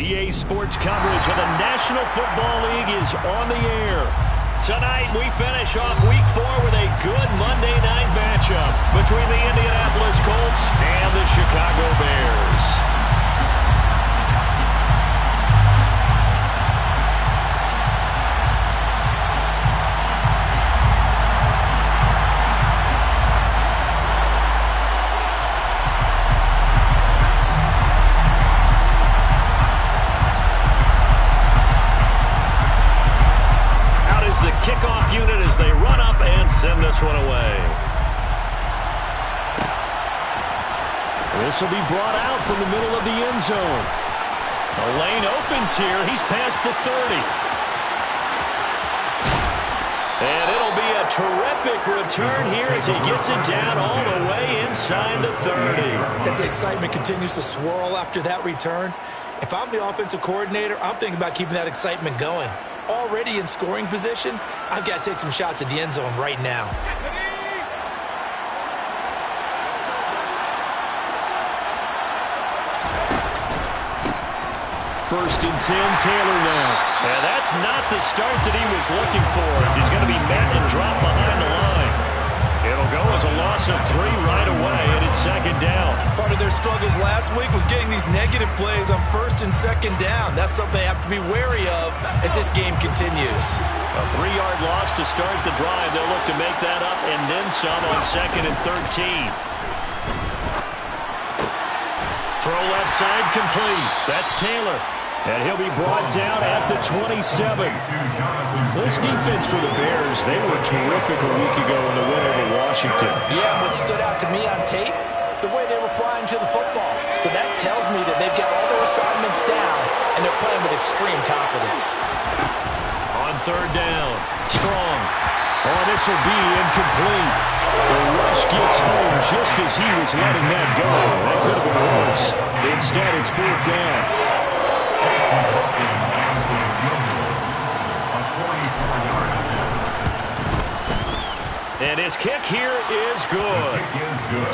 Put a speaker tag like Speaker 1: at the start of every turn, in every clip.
Speaker 1: EA Sports coverage of the National Football League is on the air. Tonight, we finish off Week 4 with a good Monday night matchup between the Indianapolis Colts and the Chicago Bears. Kickoff unit as they run up and send this one away. This will be brought out from the middle of the end zone. The lane opens here. He's past the 30. And it'll be a terrific return here as he gets it down all the way inside the 30.
Speaker 2: As the excitement continues to swirl after that return, if I'm the offensive coordinator, I'm thinking about keeping that excitement going. Already in scoring position, I've got to take some shots at the end zone right now.
Speaker 1: First and 10, Taylor now. And that's not the start that he was looking for, as he's going to be met and dropped behind the line. It'll go as a loss of 3 right away, and it's second down.
Speaker 2: Part of their struggles last week was getting these negative plays on first and second down. That's something they have to be wary of as this game continues.
Speaker 1: A 3-yard loss to start the drive. They'll look to make that up and then some on second and 13. Throw left side complete. That's Taylor. And he'll be brought down at the 27. This defense for the Bears, they were terrific a week ago in the win over Washington.
Speaker 2: Yeah, what stood out to me on tape, the way they were flying to the football. So that tells me that they've got all their assignments down, and they're playing with extreme confidence.
Speaker 1: On third down, Strong. Oh, this will be incomplete. The rush gets home just as he was letting that go. That could have been worse. Instead, it's fourth down. And his kick here is good.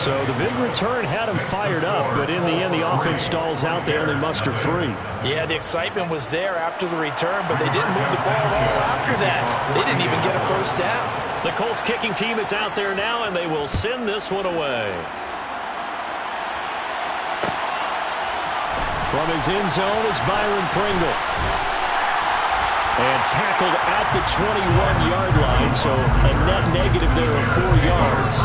Speaker 1: So the big return had him fired up, but in the end, the offense stalls out. They only muster 3.
Speaker 2: Yeah, the excitement was there after the return, but they didn't move the ball at all after that. They didn't even get a first down.
Speaker 1: The Colts kicking team is out there now, and they will send this one away. From his end zone is Byron Pringle. And tackled at the 21-yard line, so a net negative there of 4 yards.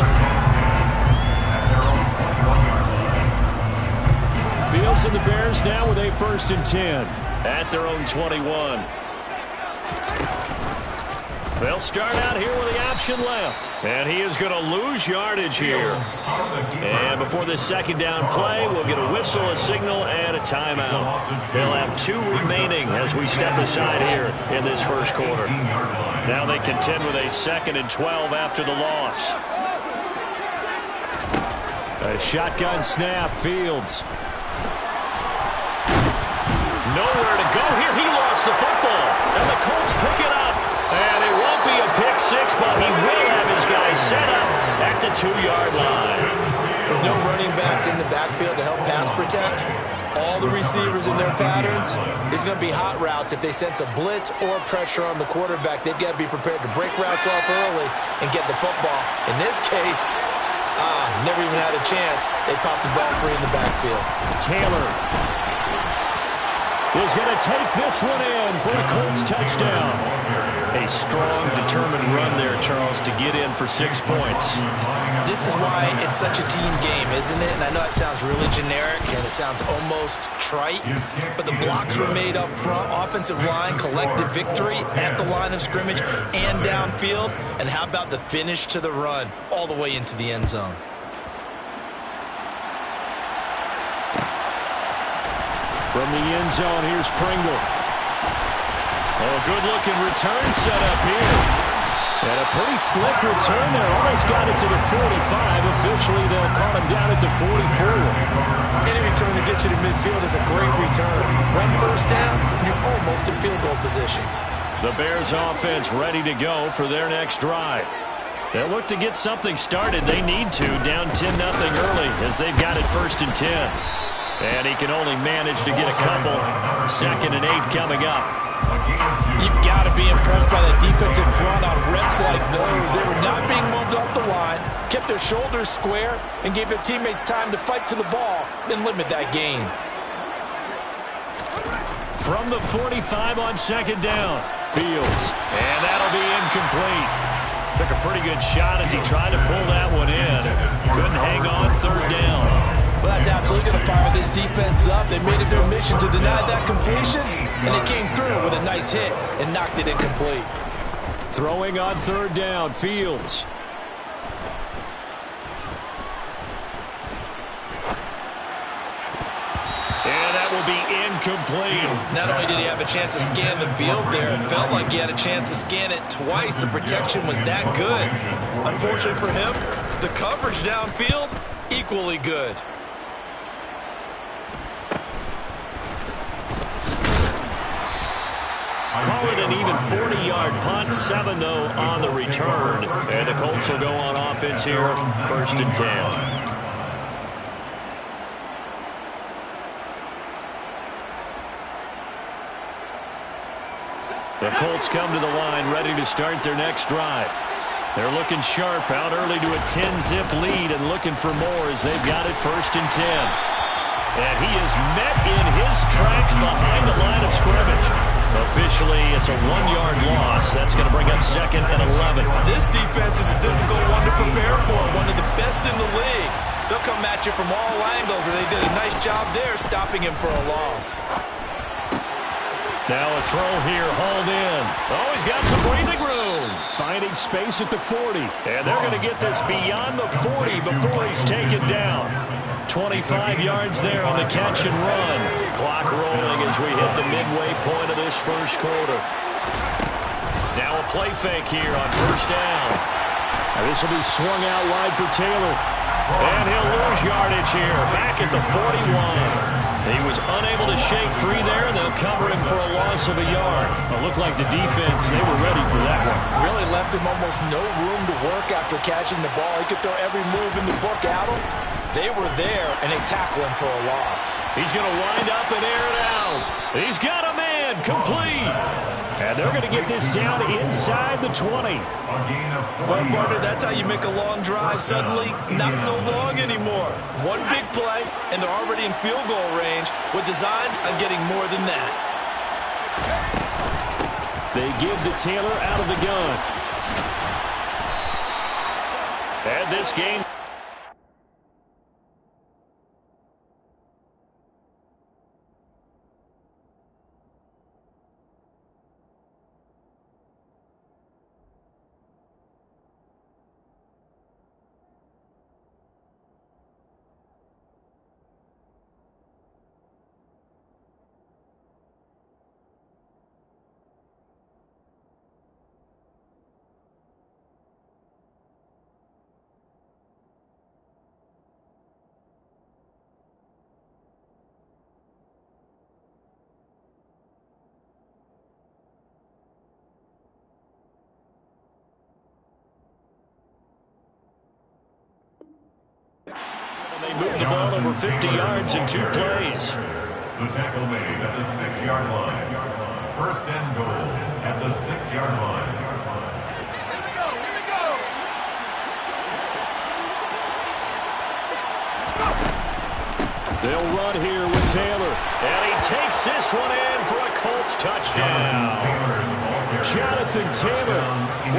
Speaker 1: Fields and the Bears now with a first and 10 at their own 21. They'll start out here with the option left. And he is going to lose yardage here. And before this second down play, we'll get a whistle, a signal, and a timeout. They'll have 2 remaining as we step aside here in this first quarter. Now they contend with a second and 12 after the loss. A shotgun snap, Fields. Nowhere to go here. He lost the football. And the Colts pick it up. And it won't be a pick 6, but he will have his guys set up at the 2-yard line.
Speaker 2: With no running backs in the backfield to help pass protect, all the receivers in their patterns, it's going to be hot routes. If they sense a blitz or pressure on the quarterback, they've got to be prepared to break routes off early and get the football. In this case, never even had a chance. They popped the ball free in the backfield.
Speaker 1: Taylor is going to take this one in for a Colts touchdown. A strong, determined run there, Charles, to get in for 6 points.
Speaker 2: This is why it's such a team game, isn't it? And I know it sounds really generic and it sounds almost trite, but the blocks were made up front, offensive line, collective victory at the line of scrimmage and downfield. And how about the finish to the run all the way into the end zone?
Speaker 1: From the end zone, here's Pringle. Oh, good-looking return set up here. And a pretty slick return there. Almost got it to the 45. Officially, they'll call him down at the 44.
Speaker 2: Any return that gets you to midfield is a great return. One first down, you're almost in field goal position.
Speaker 1: The Bears offense ready to go for their next drive. They'll look to get something started. They need to, down 10-0 early as they've got it first and 10. And he can only manage to get a couple. 2nd and 8 coming up.
Speaker 2: You've got to be impressed by the defensive front on reps like those. They were not being moved off the line, kept their shoulders square, and gave their teammates time to fight to the ball and limit that gain.
Speaker 1: From the 45 on 2nd down, Fields. And that'll be incomplete. Took a pretty good shot as he tried to pull that one in. Couldn't hang on 3rd down.
Speaker 2: Well, that's absolutely going to fire this defense up. They made it their mission to deny that completion, and it came through with a nice hit and knocked it incomplete.
Speaker 1: Throwing on 3rd down, Fields. And that will be incomplete.
Speaker 2: Not only did he have a chance to scan the field there, it felt like he had a chance to scan it twice. The protection was that good. Unfortunately for him, the coverage downfield, equally good.
Speaker 1: Call it an even 40-yard punt. 7, though, on the return. And the Colts will go on offense here, 1st and 10. The Colts come to the line, ready to start their next drive. They're looking sharp, out early to a 10-zip lead and looking for more as they've got it 1st and 10. And he is met in his tracks behind the line of scrimmage. Officially, it's a 1-yard loss. That's going to bring up 2nd and 11.
Speaker 2: This defense is a difficult one to prepare for, one of the best in the league. They'll come at you from all angles, and they did a nice job there stopping him for a loss.
Speaker 1: Now a throw here, hauled in. Oh, he's got some breathing room. Finding space at the 40. And they're going to get this beyond the 40 before he's taken down. 25 yards there on the catch and run. Clock rolling as we hit the midway point of this 1st quarter. Now a play fake here on 1st down. Now this will be swung out wide for Taylor. And he'll lose yardage here, back at the 41. He was unable to shake free there, and they'll cover him for a loss of a yard. It looked like the defense, they were ready for that one.
Speaker 2: Really left him almost no room to work after catching the ball. He could throw every move in the book at him. They were there, and they tackle him for a loss.
Speaker 1: He's going to wind up and air it out. He's got a man, complete. And they're going to get this down inside the 20.
Speaker 2: Well, partner, that's how you make a long drive suddenly not so long anymore. One big play, and they're already in field goal range with designs on getting more than that.
Speaker 1: They give to Taylor out of the gun. And this game... They moved the ball over 50 yards in 2 plays.
Speaker 3: The tackle made at the 6-yard line. 1st and goal at the 6-yard line.
Speaker 1: They'll run here with Taylor. And he takes this one in for a Colts touchdown. Jonathan Taylor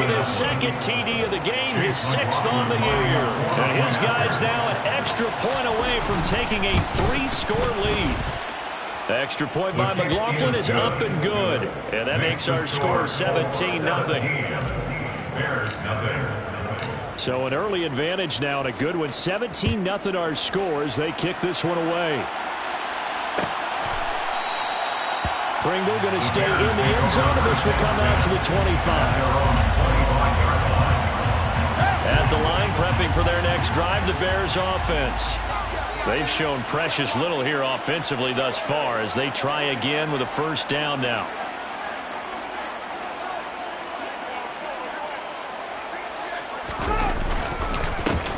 Speaker 1: with his 2nd TD of the game, his 6th on the year. And his guy's now an extra point away from taking a 3-score lead. The extra point by McLaughlin is up and good. And that makes our score 17-0. So an early advantage now and a good one. 17-0 our score as they kick this one away. Pringle going to stay in the end zone, and this will come out to the 25. At the line, prepping for their next drive, the Bears offense. They've shown precious little here offensively thus far as they try again with a 1st down now.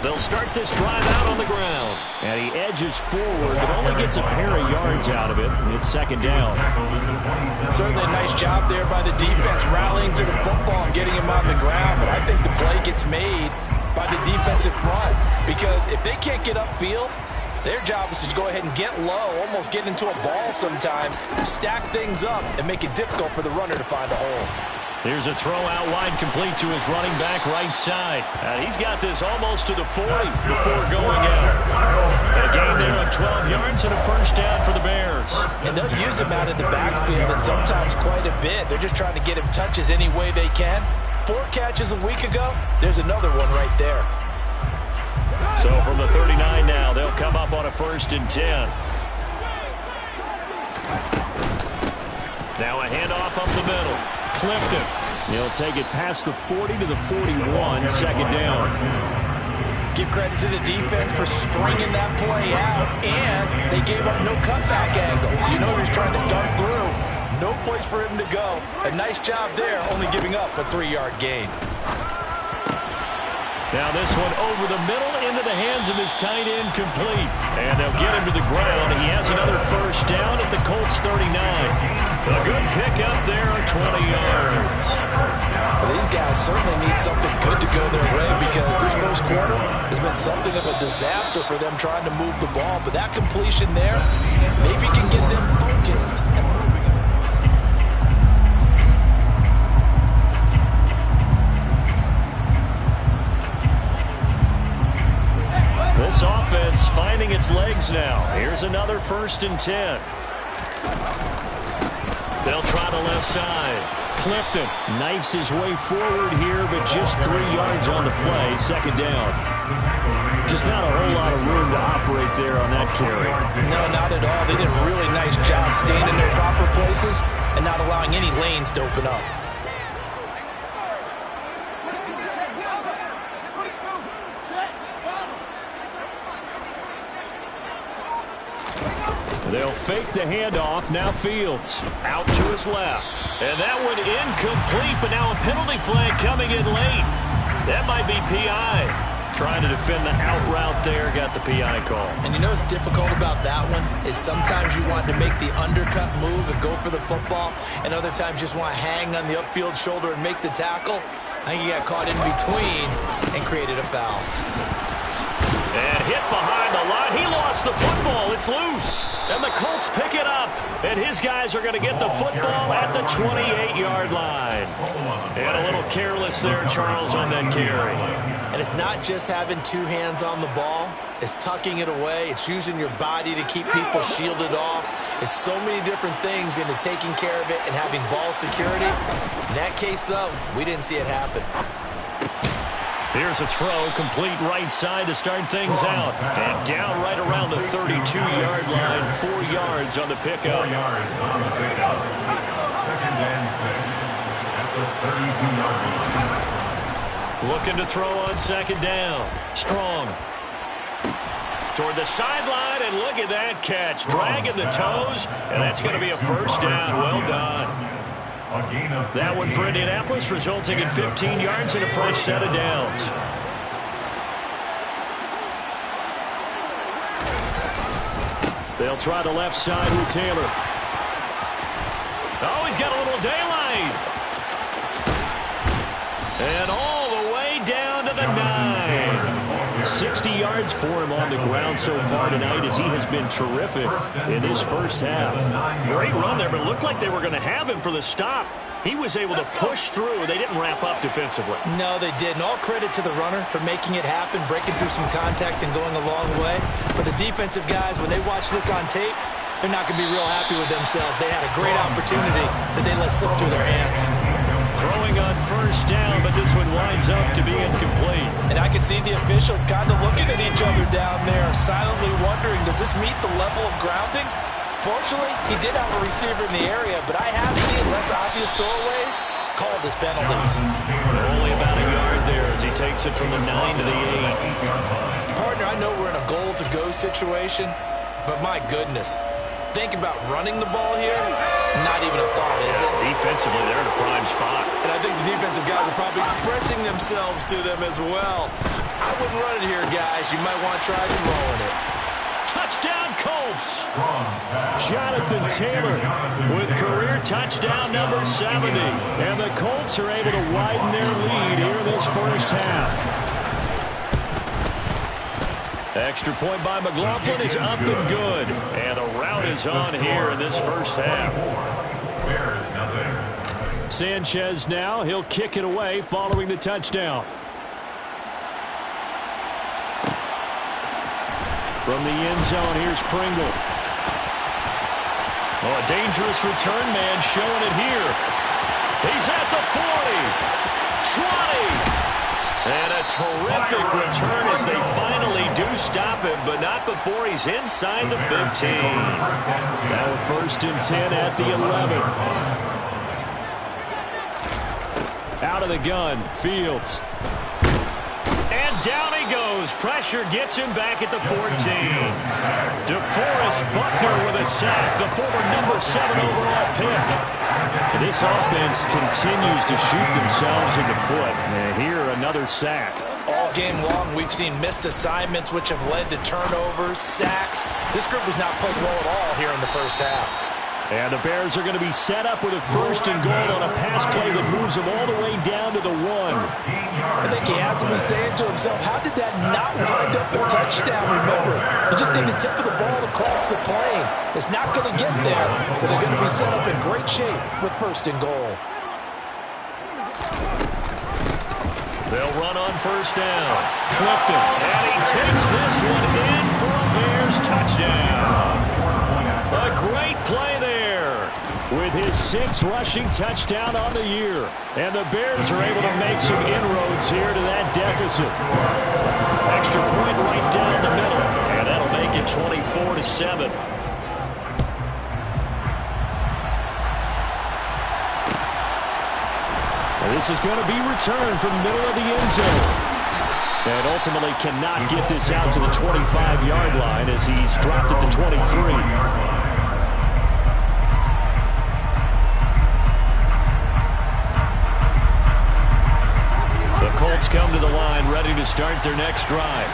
Speaker 1: They'll start this drive out on the ground. And he edges forward, but only gets a pair of yards out of it. It's second down.
Speaker 2: Certainly a nice job there by the defense, rallying to the football and getting him on the ground. But I think the play gets made by the defensive front, because if they can't get upfield, their job is to go ahead and get low, almost get into a ball sometimes, stack things up, and make it difficult for the runner to find a hole.
Speaker 1: Here's a throw out wide, complete to his running back right side. And he's got this almost to the 40 before going out. A gain there of 12 yards and a first down for the Bears.
Speaker 2: And they'll use him out in the backfield, and sometimes quite a bit. They're just trying to get him touches any way they can. 4 catches a week ago, there's another one right there.
Speaker 1: So from the 39 now, they'll come up on a 1st and 10. Now a handoff up the middle. Clifton. He'll take it past the 40 to the 41, second down.
Speaker 2: Give credit to the defense for stringing that play out, and they gave up no cutback angle. You know he's trying to dart through. No place for him to go. A nice job there, only giving up a 3-yard gain.
Speaker 1: Now this one over the middle into the hands of his tight end, complete. And they'll get him to the ground. He has another first down at the Colts 39. A good pickup there of 20 yards.
Speaker 2: Well, these guys certainly need something good to go their way, because this first quarter has been something of a disaster for them trying to move the ball. But that completion there maybe can get them focused and moving.
Speaker 1: This offense finding its legs now. Here's another 1st and 10. They'll try the left side. Clifton knifes his way forward here, but just 3 yards on the play. Second down. Just not a whole lot of room to operate there on that carry.
Speaker 2: No, not at all. They did a really nice job staying in their proper places and not allowing any lanes to open up.
Speaker 1: They'll fake the handoff. Now Fields out to his left. And that one incomplete, but now a penalty flag coming in late. That might be PI. Trying to defend the out route there, got the PI call.
Speaker 2: And you know what's difficult about that one is sometimes you want to make the undercut move and go for the football, and other times just want to hang on the upfield shoulder and make the tackle. I think he got caught in between and created a foul.
Speaker 1: And hit behind the line. He lost the football. It's loose. And the Colts pick it up. And his guys are going to get the football at the 28-yard line. And a little careless there, Charles, on that carry.
Speaker 2: And it's not just having 2 hands on the ball. It's tucking it away. It's using your body to keep people shielded off. It's so many different things into taking care of it and having ball security. In that case, though, we didn't see it happen.
Speaker 1: Here's a throw, complete right side to start things out. And down right around the 32-yard line, 4 yards on the pickup.
Speaker 3: 4 yards on the pickup. 2nd and 6 at the 32-yard line.
Speaker 1: Looking to throw on 2nd down. Strong. Toward the sideline, and look at that catch. Dragging the toes, and that's going to be a first down. Well done. That one for Indianapolis, resulting in 15 yards and a fresh set of downs. They'll try the left side with Taylor. Oh, he's got a little daylight. And all the way down to the 9. 60 yards for him on the ground so far tonight, as he has been terrific in his first half. Great run there, but it looked like they were going to have him for the stop. He was able to push through. They didn't wrap up defensively.
Speaker 2: No, they didn't. All credit to the runner for making it happen, breaking through some contact and going a long way. But the defensive guys, when they watch this on tape, they're not going to be real happy with themselves. They had a great opportunity that they let slip through their hands.
Speaker 1: Throwing on first down, but this one winds up to be incomplete.
Speaker 2: And I can see the officials kind of looking at each other down there, silently wondering, does this meet the level of grounding? Fortunately, he did have a receiver in the area, but I have seen less obvious throwaways called as penalties.
Speaker 1: Only about a yard there as he takes it from the 9 to the 8.
Speaker 2: Partner, I know we're in a goal-to-go situation, but my goodness, think about running the ball here. Not even a thought, is it?
Speaker 1: Defensively, they're in a prime spot.
Speaker 2: And I think the defensive guys are probably expressing themselves to them as well. I wouldn't run it here, guys. You might want to try throwing it.
Speaker 1: Touchdown, Colts. Jonathan Taylor with career touchdown number 70. And the Colts are able to widen their lead here in this first half. Extra point by McLaughlin is up and good. And the route is on here in this first half. Sanchez now. He'll kick it away following the touchdown. From the end zone, here's Pringle. Oh, a dangerous return man showing it here. He's at the 40, 20. And a terrific return as they finally do stop him, but not before he's inside the 15. Now 1st and 10 at the 11. Out of the gun, Fields. And down he goes. Pressure gets him back at the 14. DeForest Buckner with a sack, the former number 7 overall pick. This offense continues to shoot themselves in the foot. And here, another sack.
Speaker 2: All game long, we've seen missed assignments, which have led to turnovers, sacks. This group was not playing well at all here in the first half.
Speaker 1: And the Bears are going to be set up with a 1st and goal on a pass play that moves them all the way down to the 1.
Speaker 2: I think he has to be saying to himself, how did that not wind up a touchdown? Remember, you just need the tip of the ball across the plane. It's not going to get there, but they're going to be set up in great shape with 1st and goal.
Speaker 1: They'll run on 1st down. Clifton, and he takes this one in for a Bears touchdown. A great play there with his 6th rushing touchdown on the year. And the Bears are able to make some inroads here to that deficit. Extra point right down the middle. And that'll make it 24-7. And this is going to be returned from the middle of the end zone. And ultimately cannot get this out to the 25-yard line as he's dropped at the 23. Colts come to the line ready to start their next drive.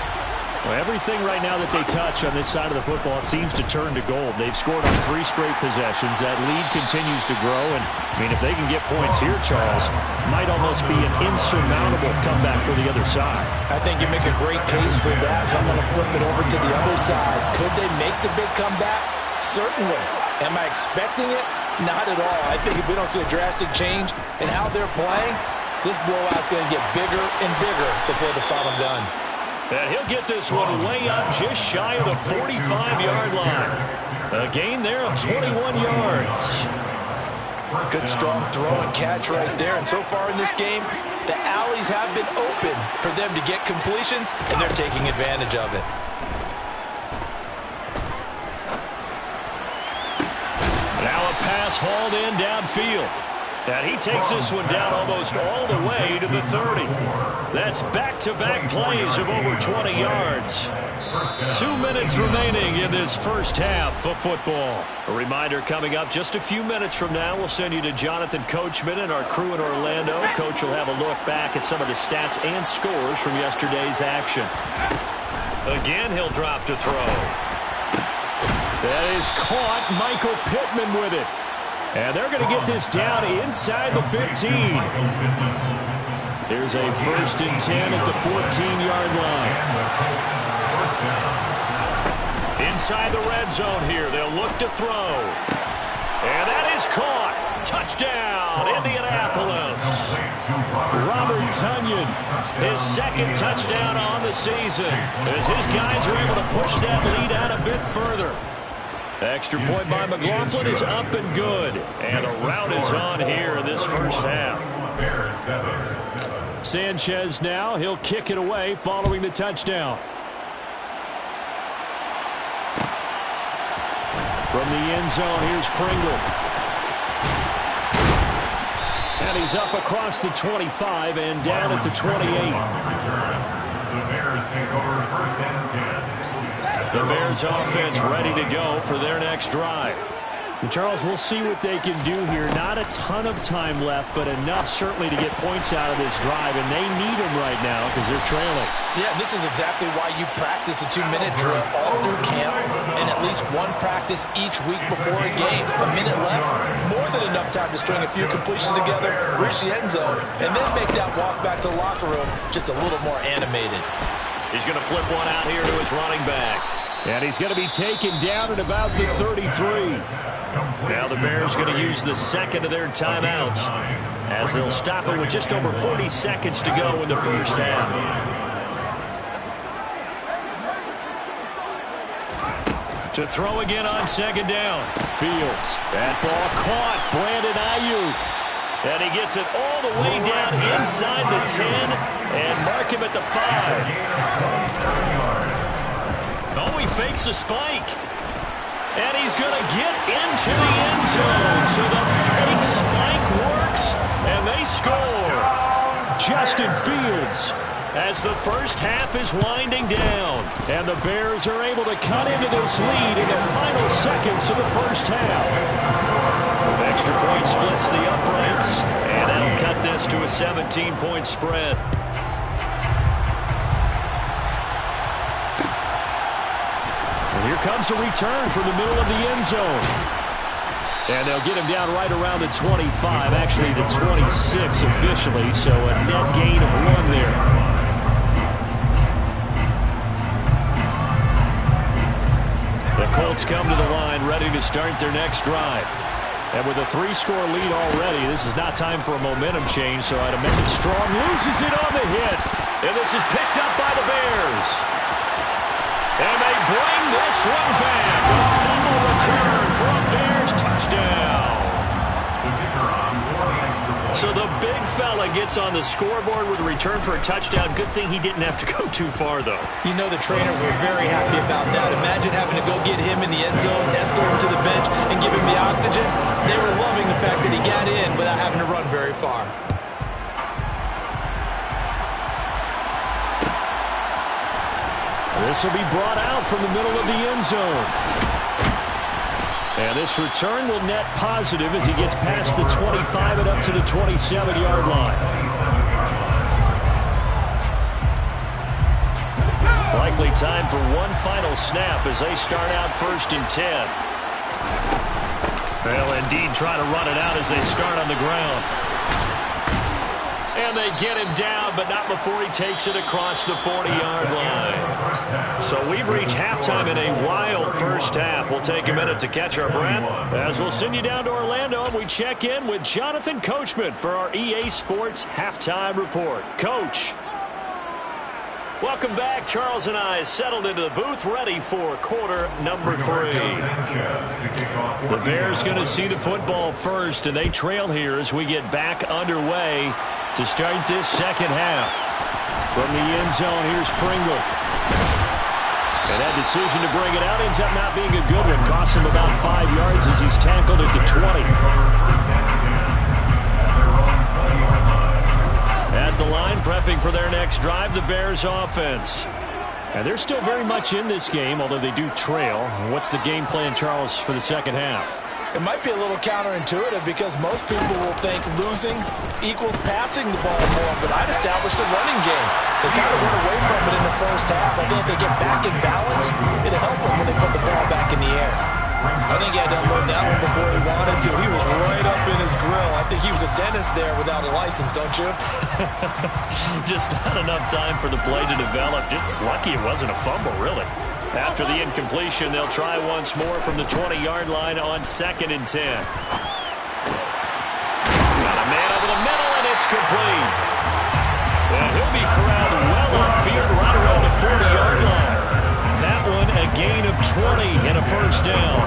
Speaker 1: Well, everything right now that they touch on this side of the football, it seems to turn to gold. They've scored on 3 straight possessions. That lead continues to grow. And, I mean, if they can get points here, Charles, might almost be an insurmountable comeback for the other side.
Speaker 2: I think you make a great case for that. So I'm going to flip it over to the other side. Could they make the big comeback? Certainly. Am I expecting it? Not at all. I think if we don't see a drastic change in how they're playing, this blowout's going to get bigger and bigger before the final gun.
Speaker 1: And he'll get this one way up just shy of the 45-yard line. A gain there of 21 yards.
Speaker 2: Good strong throw and catch right there. And so far in this game, the alleys have been open for them to get completions, and they're taking advantage of it.
Speaker 1: Now a pass hauled in downfield. And he takes this one down almost all the way to the 30. That's back-to-back plays of over 20 yards. 2 minutes remaining in this first half of football. A reminder coming up just a few minutes from now. We'll send you to Jonathan Coachman and our crew in Orlando. Coach will have a look back at some of the stats and scores from yesterday's action. Again, he'll drop to throw. That is caught. Michael Pittman with it. And they're going to get this down inside the 15. Here's a 1st and 10 at the 14-yard line. Inside the red zone here. They'll look to throw. And that is caught. Touchdown, Indianapolis. Robert Tonyan, his 2nd touchdown on the season, as his guys are able to push that lead out a bit further. Extra point by McLaughlin is up and good. And a route is on here in this first half. Sanchez now. He'll kick it away following the touchdown. From the end zone, here's Pringle. And he's up across the 25 and down at the 28.
Speaker 3: The Bears take over 1st and 10.
Speaker 1: The Bears offense ready to go for their next drive. Charles, we'll see what they can do here. Not a ton of time left, but enough certainly to get points out of this drive, and they need them right now because they're trailing.
Speaker 2: Yeah, this is exactly why you practice a 2-minute drill all through camp and at least one practice each week before a game. A minute left, more than enough time to string a few completions together, reach the end zone, and then make that walk back to the locker room just a little more animated.
Speaker 1: He's going to flip one out here to his running back. And he's going to be taken down at about the 33. Now the Bears going to use the second of their timeouts as they'll stop it with just over 40 seconds to go in the first half. To throw again on second down. Fields. That ball caught. Brandon Ayuk. And he gets it all the way down inside the 10 and mark him at the 5. Oh, he fakes the spike. And he's going to get into the end zone. So the fake spike works, and they score. Justin Fields as the first half is winding down. And the Bears are able to cut into this lead in the final seconds of the first half. Extra point splits the uprights, and that'll cut this to a 17-point spread. Here comes a return from the middle of the end zone. And they'll get him down right around the 25, actually the 26 officially, so a net gain of 1 there. The Colts come to the line ready to start their next drive. And with a 3-score lead already, this is not time for a momentum change, so I'd imagine Strong loses it on the hit. And this is picked up by the Bears. And they bring this one back. A fumble return for a Bears touchdown. So the big fella gets on the scoreboard with a return for a touchdown. Good thing he didn't have to go too far, though.
Speaker 2: You know the trainers were very happy about that. Imagine having to go get him in the end zone, escort him to the bench, and give him the oxygen. They were loving the fact that he got in without having to run very far.
Speaker 1: This will be brought out from the middle of the end zone. And this return will net positive as he gets past the 25 and up to the 27-yard line. Likely time for one final snap as they start out 1st and 10. They'll indeed try to run it out as they start on the ground. And they get him down, but not before he takes it across the 40-yard line. So we've reached halftime in a wild first half. We'll take a minute to catch our breath as we'll send you down to Orlando and we check in with Jonathan Coachman for our EA Sports Halftime Report. Coach. Welcome back. Charles and I settled into the booth ready for quarter number 3. The Bears going to see the football first, and they trail here as we get back underway to start this second half. From the end zone, here's Pringle. And that decision to bring it out ends up not being a good one. Costs him about 5 yards as he's tackled at the 20. At the line, prepping for their next drive, the Bears offense. And they're still very much in this game, although they do trail. What's the game plan, Charles, for the second half?
Speaker 2: It might be a little counterintuitive because most people will think losing equals passing the ball more, but I'd establish the running game. They kind of went away from it in the first half. I think if they get back in balance, it'll help them when they put the ball back in the air. I think he had to unload that one before he wanted to. He was right up in his grill. I think he was a dentist there without a license, don't you?
Speaker 1: Just not enough time for the play to develop. Just lucky it wasn't a fumble, really. After the incompletion, they'll try once more from the 20-yard line on 2nd and 10. Got a man over the middle, and it's complete. And he'll be corralled well upfield right around the 40-yard line. That one a gain of 20 and a first down.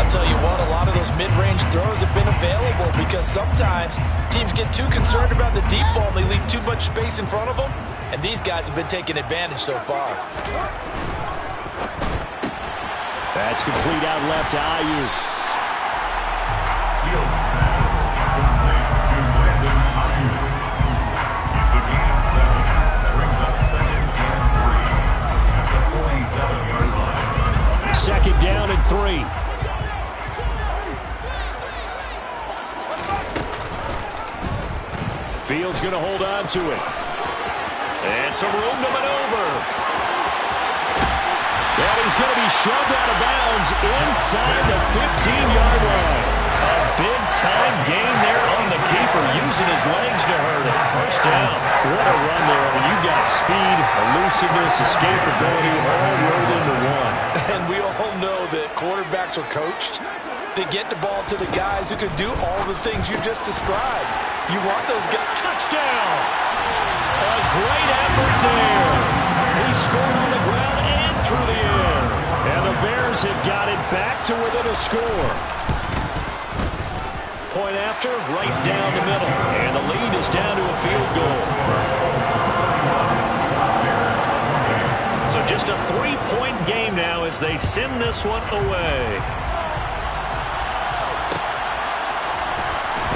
Speaker 2: I'll tell you what, a lot of those mid-range throws have been available because sometimes teams get too concerned about the deep ball and they leave too much space in front of them, and these guys have been taking advantage so far.
Speaker 1: That's complete out left to Ayuk. Second down and 3. Field's going to hold on to it. And some room to maneuver. And he's going to be shoved out of bounds inside the 15-yard line. A big-time gain there on the keeper, using his legs to hurt it. First down. What a run there. I mean, you got speed, elusiveness, escapability, all rolled into one.
Speaker 2: And we all know that quarterbacks are coached to get the ball to the guys who can do all the things you just described. You want those guys.
Speaker 1: Touchdown! A great effort there. He scored on the ground and through the air. And the Bears have got it back to within a score. Point after, right down the middle. And the lead is down to a field goal. So just a 3-point game now as they send this one away.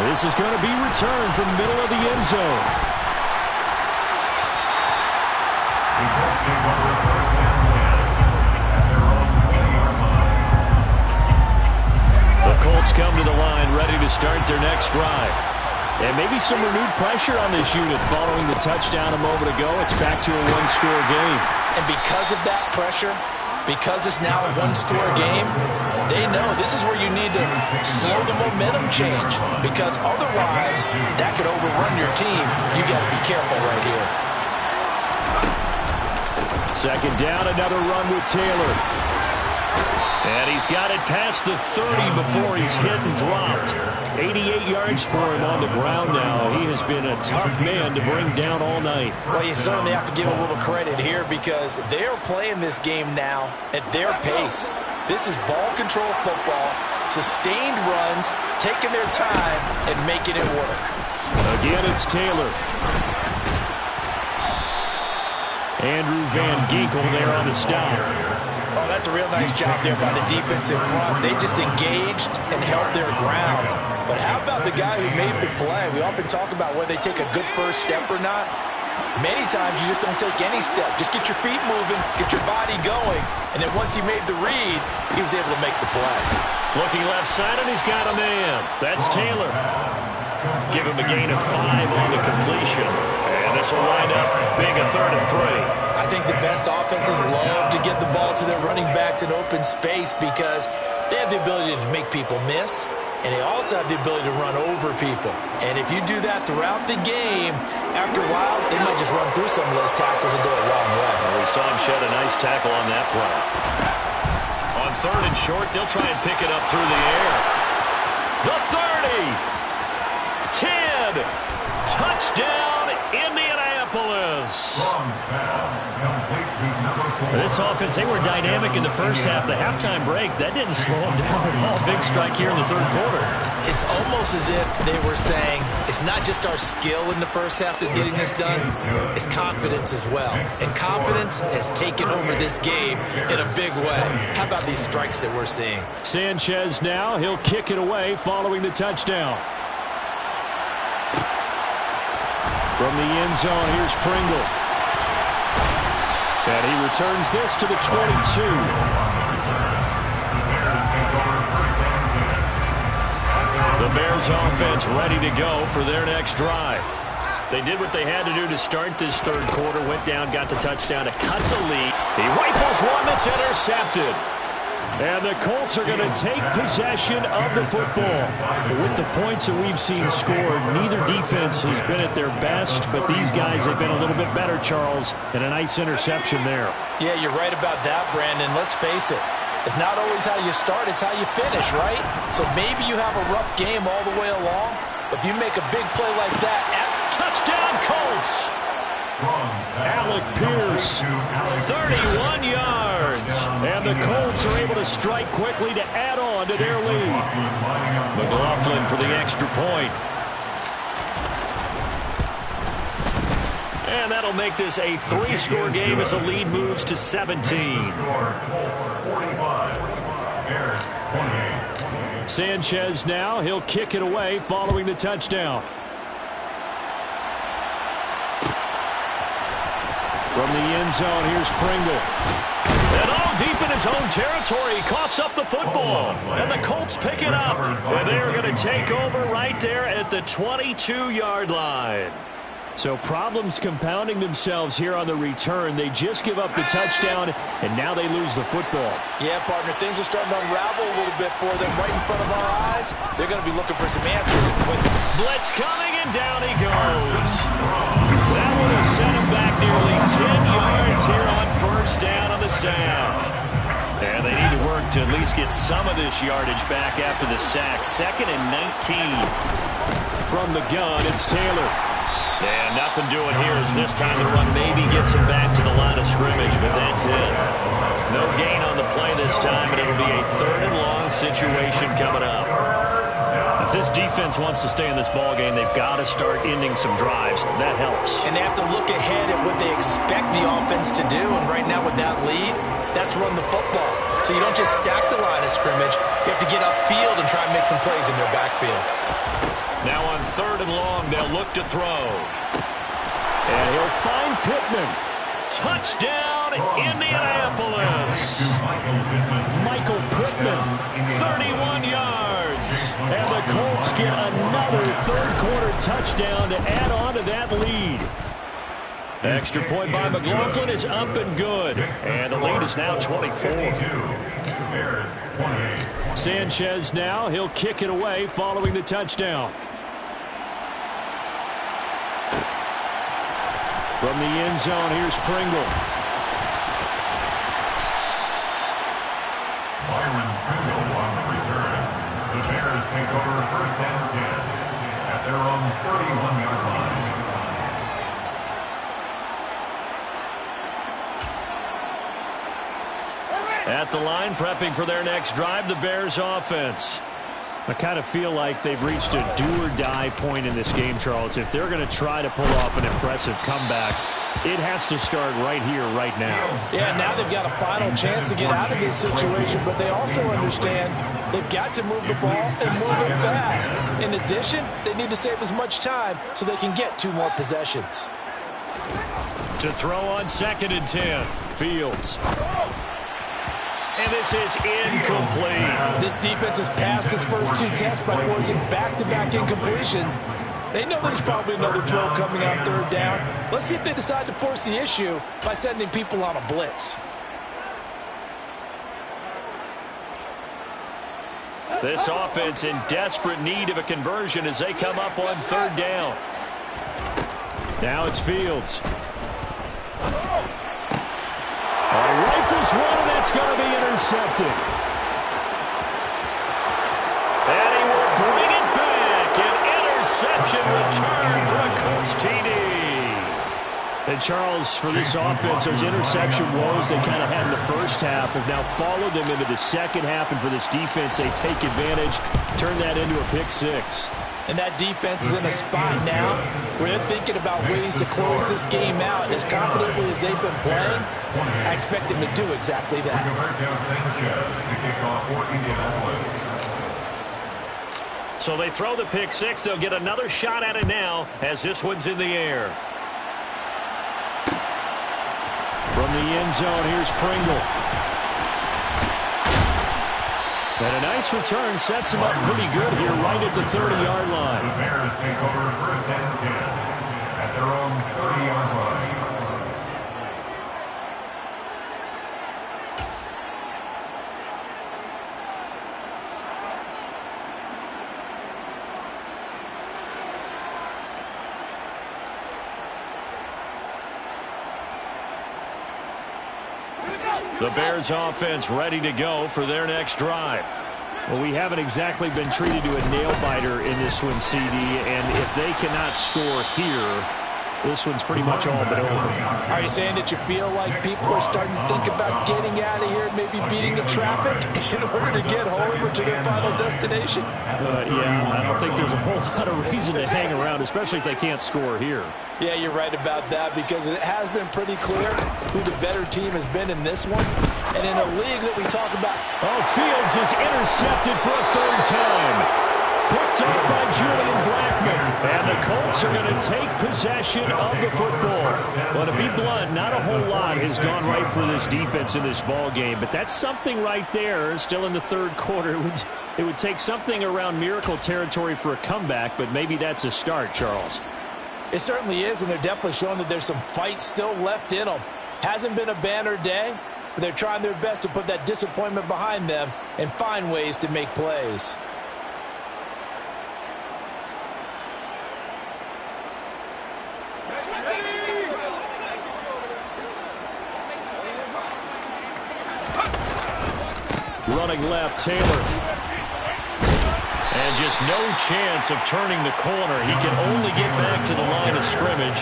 Speaker 1: This is going to be returned from middle of the end zone. The Colts come to the line ready to start their next drive. And maybe some renewed pressure on this unit following the touchdown a moment ago. It's back to a one-score game.
Speaker 2: And because of that pressure, because it's now a one-score game, they know this is where you need to slow the momentum change, because otherwise that could overrun your team. You got to be careful right here.
Speaker 1: Second down, another run with Taylor. And he's got it past the 30 before he's hit and dropped. 88 yards for him on the ground now. He has been a tough man to bring down all night.
Speaker 2: Well, you certainly have to give a little credit here, because they're playing this game now at their pace. This is ball control football, sustained runs, taking their time and making it work.
Speaker 1: Again, it's Taylor. Andrew Van Ginkel there on the stop.
Speaker 2: Oh, that's a real nice job there by the defense in front. They just engaged and held their ground. But how about the guy who made the play? We often talk about whether they take a good first step or not. Many times you just don't take any step. Just get your feet moving, get your body going, and then once he made the read, he was able to make the play.
Speaker 1: Looking left side, and he's got a man. That's Taylor. Give him a gain of 5 on the completion. And this will wind up being a 3rd and 3.
Speaker 2: I think the best offenses love to get the ball to their running backs in open space, because they have the ability to make people miss, and they also have the ability to run over people. And if you do that throughout the game, after a while, they might just run through some of those tackles and go a long way.
Speaker 1: Well, we saw him shed a nice tackle on that play. On 3rd and short, they'll try and pick it up through the air. The 30! 10! Touchdown, Indianapolis! This offense, they were dynamic in the first half. The halftime break, that didn't slow them down at all. Big strike here in the 3rd quarter.
Speaker 2: It's almost as if they were saying, it's not just our skill in the first half that's getting this done, it's confidence as well. And confidence has taken over this game in a big way. How about these strikes that we're seeing?
Speaker 1: Sanchez now, he'll kick it away following the touchdown. From the end zone, here's Pringle. And he returns this to the 22. The Bears offense ready to go for their next drive. They did what they had to do to start this 3rd quarter, went down, got the touchdown to cut the lead. He rifles one that's intercepted. And the Colts are going to take possession of the football. With the points that we've seen scored, neither defense has been at their best, but these guys have been a little bit better, Charles, and a nice interception there.
Speaker 2: Yeah, you're right about that, Brandon. Let's face it. It's not always how you start, it's how you finish, right? So maybe you have a rough game all the way along, but if you make a big play like that, touchdown Colts! Alec Pierce, 31 yards. And the Colts are able to strike quickly to add on to their lead. McLaughlin for the extra point. And that'll make this a 3-score game as the lead moves to 17. Sanchez now, he'll kick it away following the touchdown. From the end zone, here's Pringle. And all deep
Speaker 1: deep in his own territory. He coughs up the football. And the Colts pick it up. And they are going to take over right there at the 22-yard line. So problems compounding themselves here on the return. They just give up the touchdown, and now they lose the football.
Speaker 2: Yeah, partner, things are starting to unravel a little bit for them right in front of our eyes. They're going to be looking for some answers.
Speaker 1: Blitz coming, and down he goes. That would have set him back nearly 10 yards here on first down on the sack. And they need to work to at least get some of this yardage back after the sack. 2nd and 19. From the gun, it's Taylor. And nothing doing here as this time the run maybe gets him back to the line of scrimmage, but that's it. No gain on the play this time, and it'll be a 3rd and long situation coming up. If this defense wants to stay in this ballgame, they've got to start ending some drives. That helps.
Speaker 2: And they have to look ahead at what they expect the offense to do, and right now with that lead, that's run the football. So you don't just stack the line of scrimmage. You have to get upfield and try and make some plays in their backfield.
Speaker 1: Now on 3rd and long, they'll look to throw. And he'll find Pittman. Touchdown, Indianapolis. Michael Pittman, 31 yards. And the Colts get another 3rd-quarter touchdown to add on to that lead. Extra point by McLaughlin is up and good. And the lead is now 24. Sanchez now, he'll kick it away following the touchdown. From the end zone, here's Pringle.
Speaker 3: Byron Pringle on the return. The Bears take over 1st and 10 at their own 31-yard line.
Speaker 1: At the line, prepping for their next drive, the Bears offense. I kind of feel like they've reached a do-or-die point in this game, Charles. If they're going to try to pull off an impressive comeback, it has to start right here, right now.
Speaker 2: Yeah, now they've got a final chance to get out of this situation, but they also understand they've got to move the ball and move it fast. In addition, they need to save as much time so they can get 2 more possessions.
Speaker 1: To throw on 2nd and 10, Fields. And this is incomplete.
Speaker 2: This defense has passed its first 2 tests by forcing back-to-back incompletions. They know there's probably another throw coming on 3rd down. Let's see if they decide to force the issue by sending people on a blitz.
Speaker 1: This offense in desperate need of a conversion as they come up on 3rd down. Now it's Fields. Rifles one, and that's going to be intercepted. And he will bring it back. An interception return for a Colts TD. And Charles, for this offense, those interception woes they kind of had in the first half have now followed them into the second half. And for this defense, they take advantage, turn that into a pick 6.
Speaker 2: And that defense is in a spot now where they're thinking about ways to close this game out. And as confidently as they've been playing, I expect them to do exactly that.
Speaker 1: So they throw the pick 6. They'll get another shot at it now as this one's in the air. From the end zone, here's Pringle. And a nice return sets him up pretty good here right at the 30-yard line.
Speaker 3: The Bears take over 1st and 10 at their own 30-yard line.
Speaker 1: The Bears offense ready to go for their next drive. Well, we haven't exactly been treated to a nail-biter in this one, CD, and if they cannot score here, this one's pretty much all but over.
Speaker 2: Are you saying that you feel like people are starting to think about getting out of here and maybe beating the traffic in order to get home or to their final destination?
Speaker 1: Yeah, I don't think there's a whole lot of reason to hang around, especially if they can't score here.
Speaker 2: Yeah, you're right about that because it has been pretty clear who the better team has been in this one. And in a league that we talk about.
Speaker 1: Oh, Fields is intercepted for a 3rd time. Picked up by Julian Blackman. And the Colts are going to take possession of the football. Well, to be blunt, not a whole lot has gone right for this defense in this ball game, but that's something right there. Still in the third quarter. It would take something around miracle territory for a comeback, but maybe that's a start, Charles.
Speaker 2: It certainly is, and they're definitely showing that there's some fight still left in them. Hasn't been a banner day, but they're trying their best to put that disappointment behind them and find ways to make plays.
Speaker 1: Running left, Taylor. And just no chance of turning the corner. He can only get back to the line of scrimmage.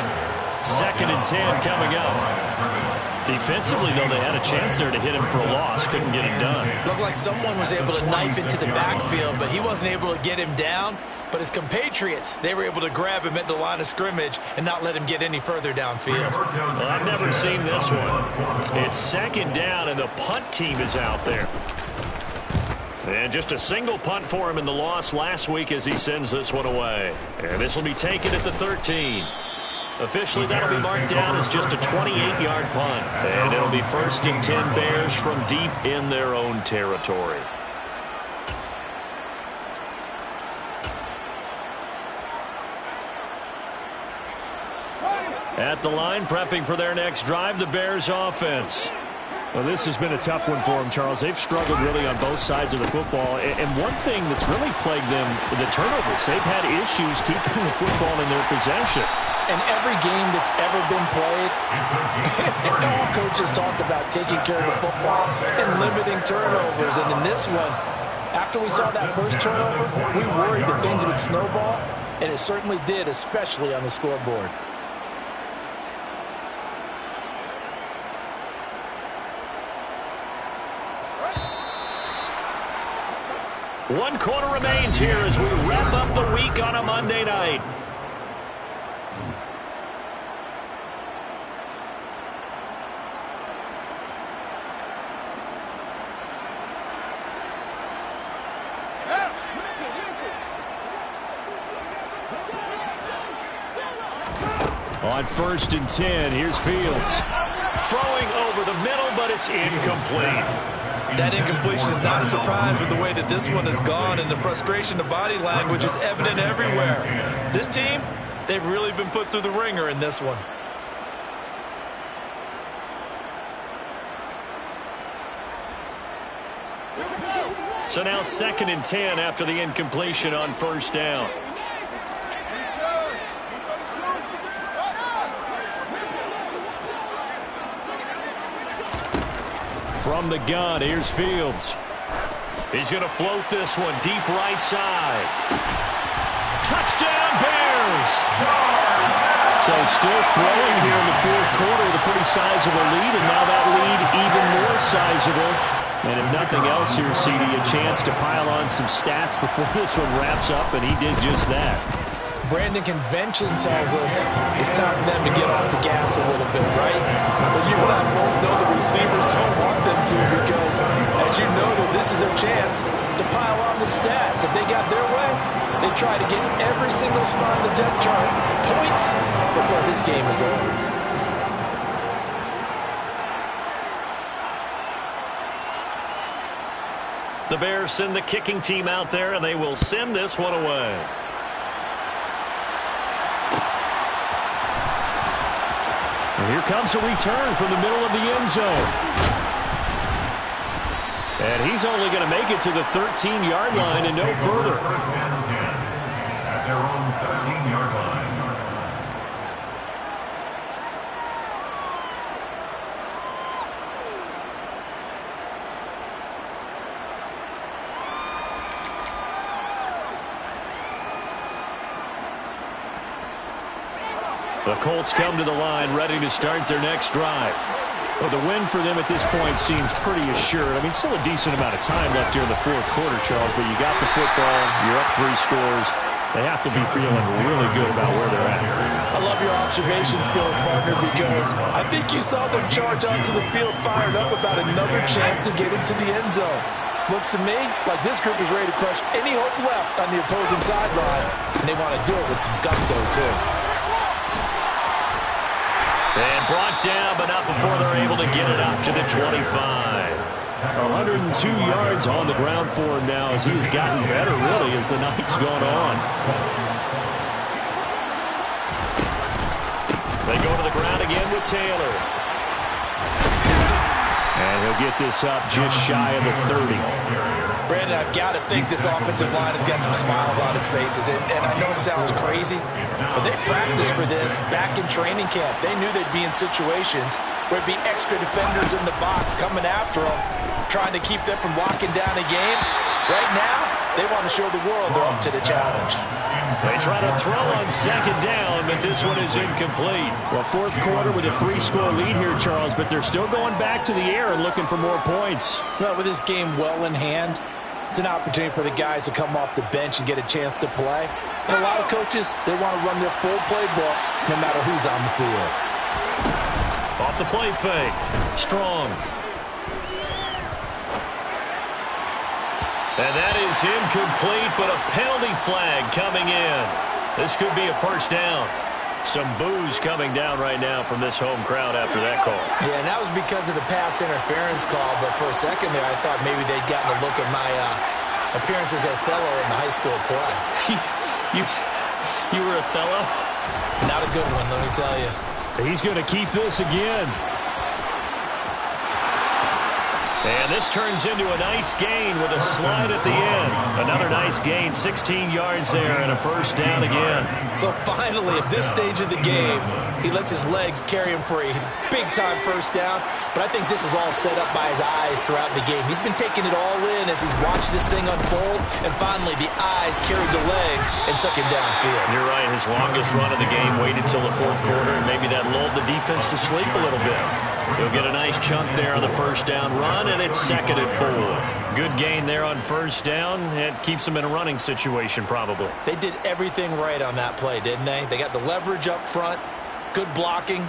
Speaker 1: 2nd and 10 coming up. Defensively, though, they had a chance there to hit him for a loss. Couldn't get it done.
Speaker 2: Looked like someone was able to knife into the backfield, but he wasn't able to get him down. But his compatriots, they were able to grab him at the line of scrimmage and not let him get any further downfield.
Speaker 1: Well, I've never seen this one. It's 2nd down, and the punt team is out there. And just a single punt for him in the loss last week as he sends this one away. And this will be taken at the 13. Officially, that'll be marked down as just a 28-yard punt. And it'll be 1st and 10 Bears from deep in their own territory. At the line, prepping for their next drive, the Bears offense. Well, this has been a tough one for them, Charles. They've struggled really on both sides of the football. And one thing that's really plagued them, the turnovers. They've had issues keeping the football in their possession.
Speaker 2: In every game that's ever been played, all coaches talk about taking care of the football and limiting turnovers. And in this one, after we saw that first turnover, we worried that things would snowball, and it certainly did, especially on the scoreboard.
Speaker 1: One quarter remains here as we wrap up the week on a Monday night. On 1st and 10, here's Fields. Throwing over the middle, but it's incomplete.
Speaker 2: That incompletion is not a surprise with the way that this one has gone, and the frustration of body language is evident everywhere. This team, they've really been put through the ringer in this one.
Speaker 1: So now 2nd and 10 after the incompletion on 1st down. From the gun, here's Fields. He's going to float this one deep right side. Touchdown, Bears! So still throwing here in the 4th quarter with a pretty sizable lead, and now that lead even more sizable. And if nothing else here, CD, a chance to pile on some stats before this one wraps up, and he did just that.
Speaker 2: Brandon, convention tells us it's time for them to get off the gas a little bit, right? But you and I both know the receivers don't want them to, because, as you noted, this is their chance to pile on the stats. If they got their way, they try to get every single spot on the depth chart points before this game is over.
Speaker 1: The Bears send the kicking team out there, and they will send this one away. And here comes a return from the middle of the end zone. And he's only going to make it to the 13-yard line and no further.
Speaker 3: 1st and 10 at their own 13-yard line.
Speaker 1: The Colts come to the line ready to start their next drive. Well, the win for them at this point seems pretty assured. I mean, still a decent amount of time left here in the 4th quarter, Charles, but you got the football, you're up 3 scores. They have to be feeling really good about where they're at.
Speaker 2: I love your observation skills, partner, because I think you saw them charge onto the field fired up about another chance to get into the end zone. Looks to me like this group is ready to crush any hope left on the opposing sideline, and they want to do it with some gusto, too.
Speaker 1: And brought down, but not before they're able to get it up to the 25. 102 yards on the ground for him now as he's gotten better, really, as the night's gone on. They go to the ground again with Taylor. And he'll get this up just shy of the 30.
Speaker 2: Brandon, I've got to think this offensive line has got some smiles on its faces. And I know it sounds crazy, but they practiced for this back in training camp. They knew they'd be in situations where it'd be extra defenders in the box coming after them, trying to keep them from locking down a game. Right now, they want to show the world they're up to the challenge.
Speaker 1: They try to throw on second down, but this one is incomplete.
Speaker 4: Well, fourth quarter with a 3-score lead here, Charles, but they're still going back to the air and looking for more points.
Speaker 2: Well, with this game well in hand, it's an opportunity for the guys to come off the bench and get a chance to play. And a lot of coaches, they want to run their full playbook no matter who's on the field.
Speaker 1: Off the play fake. Strong. And that is incomplete, but a penalty flag coming in. This could be a first down. Some boos coming down right now from this home crowd after that call.
Speaker 2: Yeah, and that was because of the pass interference call, but for a second there, I thought maybe they'd gotten a look at my appearance as Othello in the high school play.
Speaker 1: You were Othello?
Speaker 2: Not a good one, let me tell you.
Speaker 1: He's going to keep this again. And this turns into a nice gain with a slide at the end. Another nice gain, 16 yards there, and a first down again.
Speaker 2: So finally, at this stage of the game, he lets his legs carry him for a big-time first down. But I think this is all set up by his eyes throughout the game. He's been taking it all in as he's watched this thing unfold. And finally, the eyes carried the legs and took him downfield.
Speaker 1: You're right. His longest run of the game waited till the fourth quarter, and maybe that lulled the defense to sleep a little bit. He'll get a nice chunk there on the first down run, and it's second and 4. Good gain there on first down. It keeps them in a running situation, probably.
Speaker 2: They did everything right on that play, didn't they? They got the leverage up front, good blocking,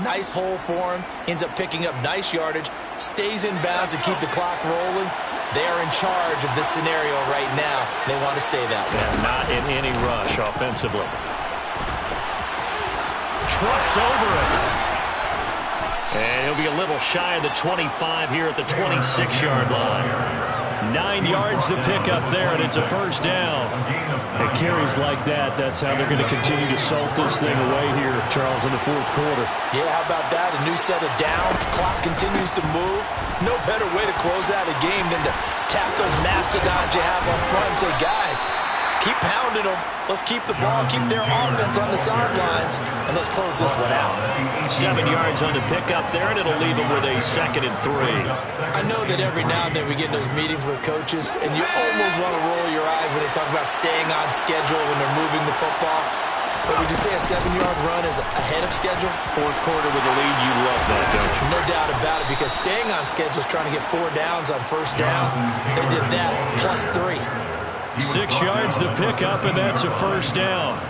Speaker 2: nice hole for him, ends up picking up nice yardage, stays in bounds to keep the clock rolling. They are in charge of this scenario right now. They want to stay that way.
Speaker 1: And not in any rush offensively. Trucks over it. And he'll be a little shy of the 25 here at the 26-yard line. 9 yards to pick up there, and it's a first down.
Speaker 4: It carries like that. That's how they're going to continue to salt this thing away here, Charles, in the fourth quarter.
Speaker 2: Yeah, how about that? A new set of downs. Clock continues to move. No better way to close out a game than to tap those mastodons you have up front and say, guys, keep pounding them. Let's keep the ball, keep their offense on the sidelines, and let's close this one out.
Speaker 1: 7 yards on the pickup there, and it'll leave them with a second and 3.
Speaker 2: I know that every now and then we get in those meetings with coaches, and you almost want to roll your eyes when they talk about staying on schedule when they're moving the football. But would you say a 7-yard run is ahead of schedule?
Speaker 1: Fourth quarter with the lead, you love that, don't you?
Speaker 2: No doubt about it, because staying on schedule is trying to get 4 downs on first down. They did that plus 3.
Speaker 1: 6 yards to pick up, and that's a first down.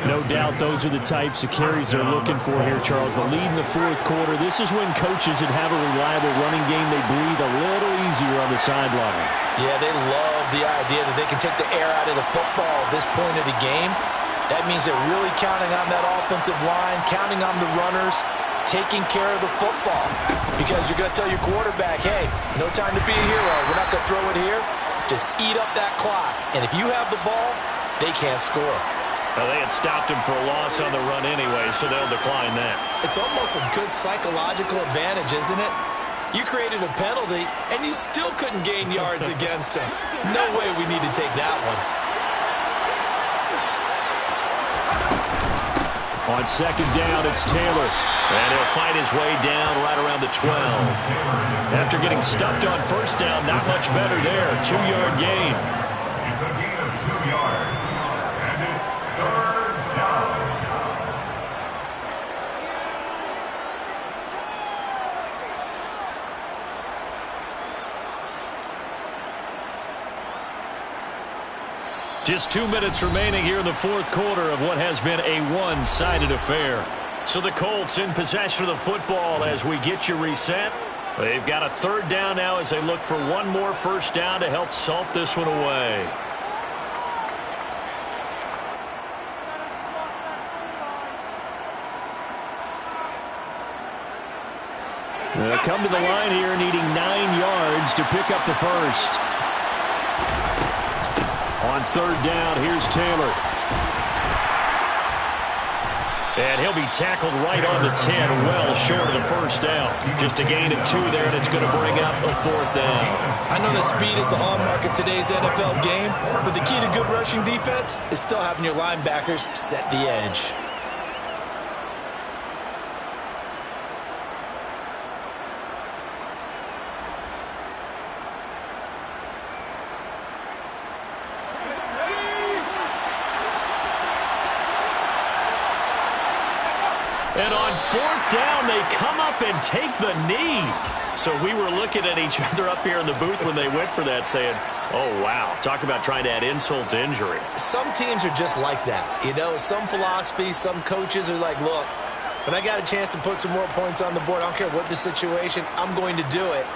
Speaker 4: No doubt those are the types of carries they're looking for here, Charles. The lead in the fourth quarter. This is when coaches that have a reliable running game, they breathe a little easier on the sideline.
Speaker 2: Yeah, they love the idea that they can take the air out of the football at this point of the game. That means they're really counting on that offensive line, counting on the runners, taking care of the football. Because you're going to tell your quarterback, hey, no time to be a hero. We're not going to throw it here. Just eat up that clock. And if you have the ball, they can't score.
Speaker 1: Well, they had stopped him for a loss on the run anyway, so they'll decline that.
Speaker 2: It's almost a good psychological advantage, isn't it? You created a penalty, and you still couldn't gain yards against us. No way we need to take that one.
Speaker 1: On second down, it's Taylor. And he'll fight his way down right around the 12. After getting stuffed on first down, not much better there. 2-yard gain.
Speaker 3: It's a gain of 2 yards. And it's third down.
Speaker 1: Just 2 minutes remaining here in the fourth quarter of what has been a one-sided affair. So the Colts in possession of the football as we get you reset. They've got a third down now as they look for one more first down to help salt this one away.
Speaker 4: They'll come to the line here needing 9 yards to pick up the first. On third down, here's Taylor. And he'll be tackled right on the 10, well short of the first down. Just a gain of 2 there, and it's going to bring up a fourth down.
Speaker 2: I know that speed is the hallmark of today's NFL game, but the key to good rushing defense is still having your linebackers set the edge.
Speaker 1: And on fourth down, they come up and take the knee. So we were looking at each other up here in the booth when they went for that saying, oh, wow, talk about trying to add insult to injury.
Speaker 2: Some teams are just like that. You know, some philosophies, some coaches are like, look, when I got a chance to put some more points on the board, I don't care what the situation, I'm going to do it.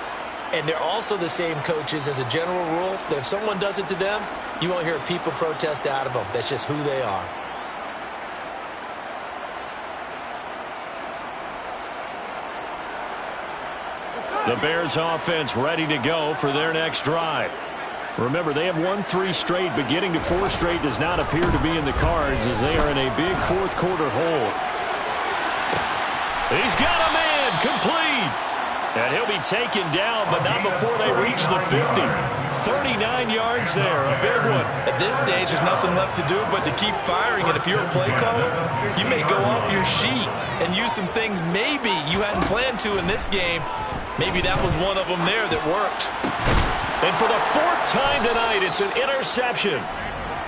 Speaker 2: And they're also the same coaches as a general rule that if someone does it to them, you won't hear people protest out of them. That's just who they are.
Speaker 1: The Bears offense ready to go for their next drive.
Speaker 4: Remember, they have won 3 straight, but getting to 4 straight does not appear to be in the cards as they are in a big fourth quarter hole.
Speaker 1: He's got a man complete. And he'll be taken down, but not before they reach the 50. 39 yards there, a big one.
Speaker 2: At this stage, there's nothing left to do but to keep firing. And if you're a play caller, you may go off your sheet and use some things maybe you hadn't planned to in this game. Maybe that was one of them there that worked.
Speaker 1: And for the 4th time tonight, it's an interception.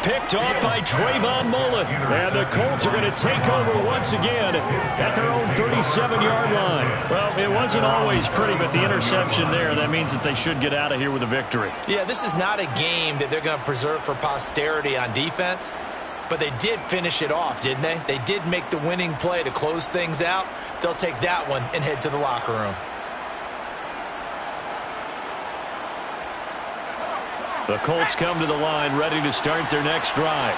Speaker 1: Picked off by Trayvon Mullen.
Speaker 4: And the Colts are going to take over once again at their own 37-yard line.
Speaker 1: Well, it wasn't always pretty, but the interception there, that means that they should get out of here with a victory.
Speaker 2: Yeah, this is not a game that they're going to preserve for posterity on defense, but they did finish it off, didn't they? They did make the winning play to close things out. They'll take that one and head to the locker room.
Speaker 1: The Colts come to the line ready to start their next drive.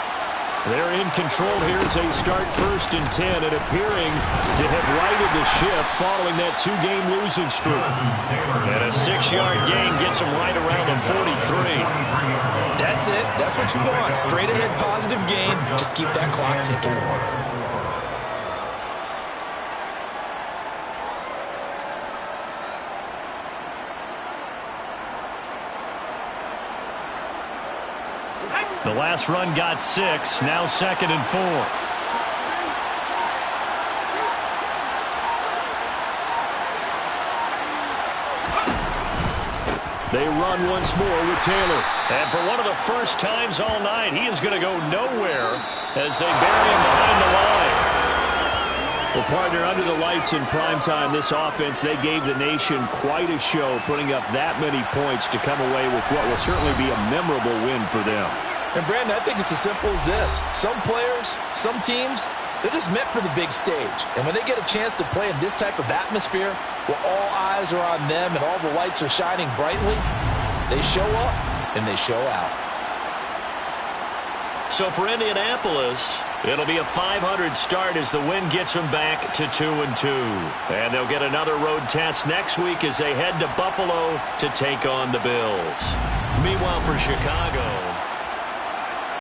Speaker 4: They're in control here as they start 1st and 10 and appearing to have righted the ship following that 2-game losing streak.
Speaker 1: And a 6-yard gain gets them right around the 43.
Speaker 2: That's it. That's what you want. Straight ahead positive gain. Just keep that clock ticking.
Speaker 1: The last run got 6, now 2nd and 4.
Speaker 4: They run once more with Taylor.
Speaker 1: And for one of the first times all night, he is going to go nowhere as they bury him behind the line.
Speaker 4: Well, partner, under the lights in primetime, this offense, they gave the nation quite a show, putting up that many points to come away with what will certainly be a memorable win for them.
Speaker 2: And, Brandon, I think it's as simple as this. Some players, some teams, they're just meant for the big stage. And when they get a chance to play in this type of atmosphere, where all eyes are on them and all the lights are shining brightly, they show up and they show out.
Speaker 1: So for Indianapolis, it'll be a 500 start as the win gets them back to 2-2. And they'll get another road test next week as they head to Buffalo to take on the Bills. Meanwhile, for Chicago,